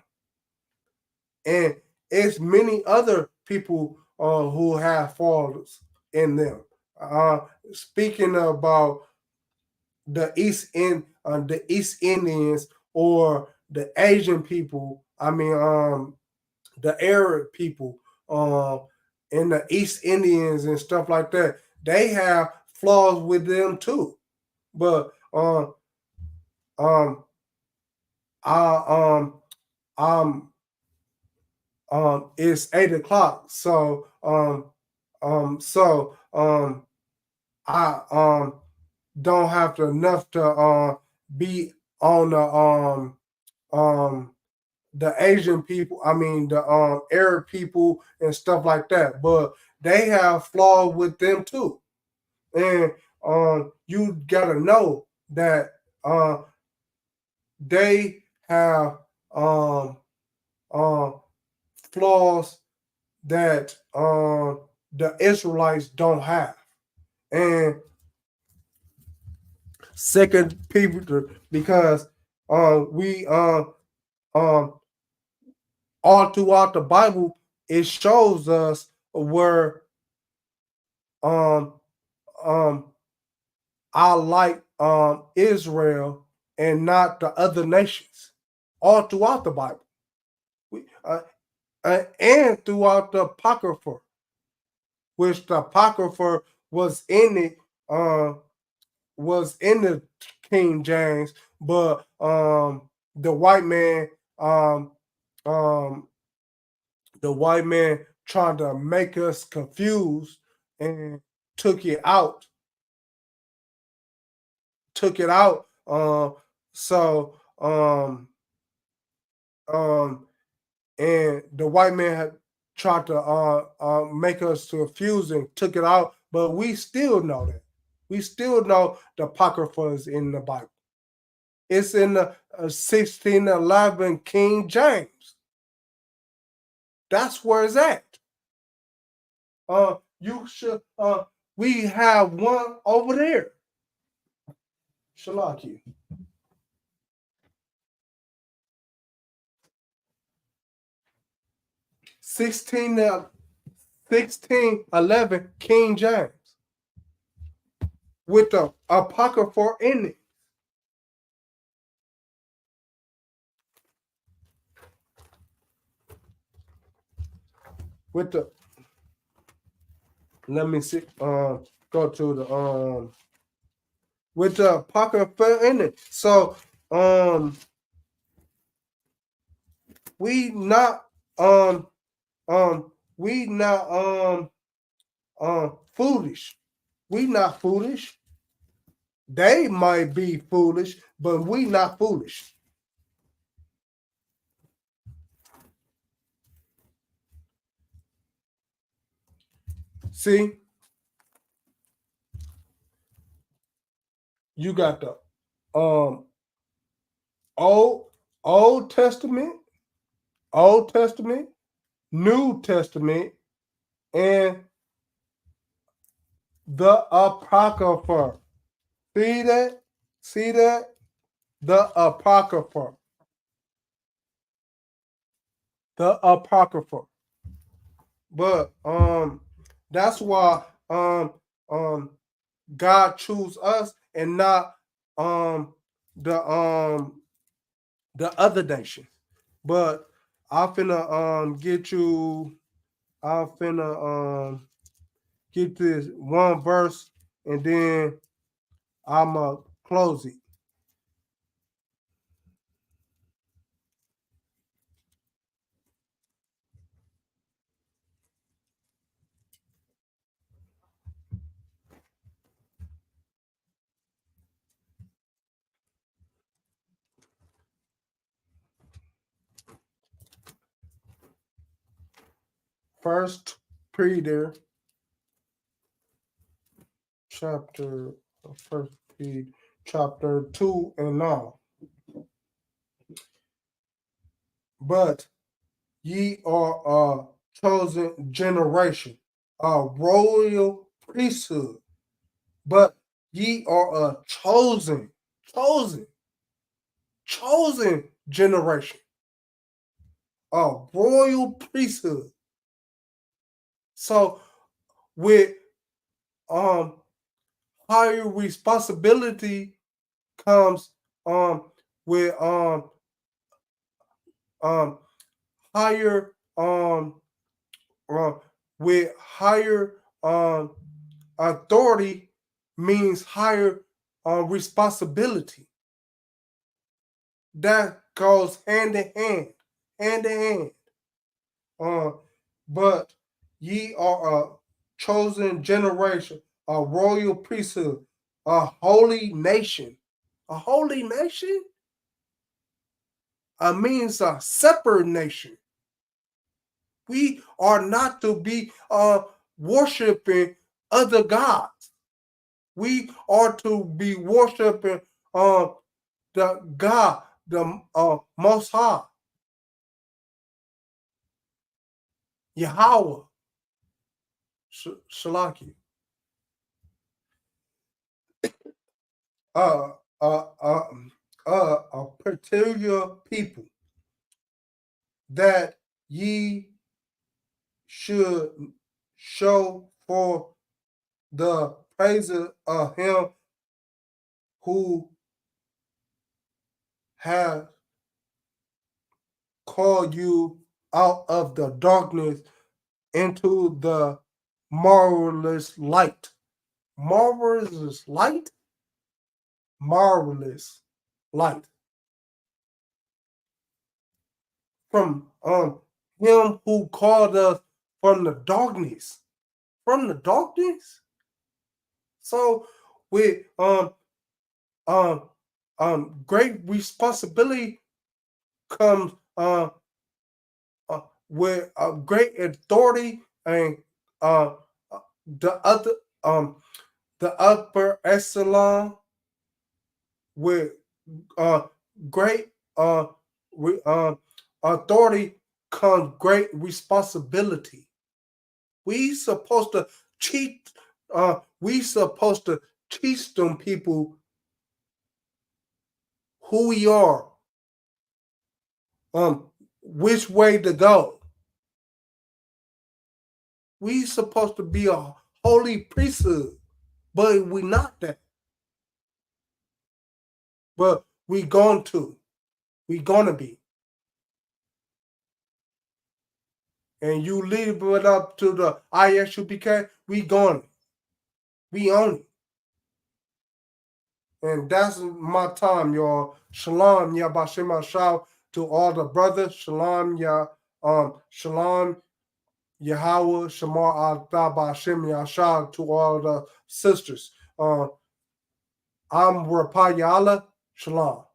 and it's many other people who have flaws in them. Speaking about the East Indians or the Asian people, I mean the Arab people, and the East Indians and stuff like that, they have flaws with them too. But um I um it's 8 o'clock. So I don't have to enough to be on um the Asian people, I mean the Arab people and stuff like that. But they have flaws with them too. And you gotta know that they have um flaws that the Israelites don't have. And second Peter, because we um all throughout the Bible it shows us where um um I like Israel and not the other nations. All throughout the Bible, and throughout the Apocrypha, which the Apocrypha was in it, was in the King James, but the white man, um, um, the white man tried to make us confused and took it out, took it out. So um, and the white man had tried to make us confused and took it out, but we still know that. We still know the Apocrypha is in the Bible. It's in the 1611 King James. That's where it's at. You should. We have one over there. Shalaki. 1611 King James with the Apocrypha in it. With the let me see. Go to the with the Apocrypha in it. So we not we not foolish. We not foolish. They might be foolish, but we not foolish. See, you got the old Old Testament, Old Testament, New Testament, and the Apocrypha. See that? See that? The Apocrypha. The Apocrypha. But that's why um God choose us and not um the um the other nation. But I'm finna get you, I'm finna get this one verse and then I'ma close it. First Peter chapter first Peter chapter 2 and 9. But ye are a chosen generation, a royal priesthood. But ye are a chosen, chosen generation, a royal priesthood. So with um higher responsibility comes with um higher uh, with higher authority means higher responsibility. That goes hand in hand. hand in hand. But ye are a chosen generation, a royal priesthood, a holy nation. A holy nation? Means a separate nation. We are not to be worshiping other gods. We are to be worshiping the God, the Most High, Yahweh, Shalaki. Uh, uh, uh, a particular people that ye should show for the praises of him who has called you out of the darkness into the marvelous light. Marvelous light? Marvelous light. From him who called us from the darkness. From the darkness? So with um great responsibility comes with a great authority and uh the other the upper echelon with great authority comes great responsibility. We supposed to cheat. We supposed to teach them people who we are, which way to go. We supposed to be a holy priesthood, but we not that. But we going to. We gonna be. And you leave it up to the ISUPK, we going. We own it. And that's my time, y'all. Shalom, ya Bashim Shah to all the brothers. Shalom, ya Shalom, Yahweh, Shamar Al Bashim Yashah to all the sisters. I'm Rapayala. Shalom.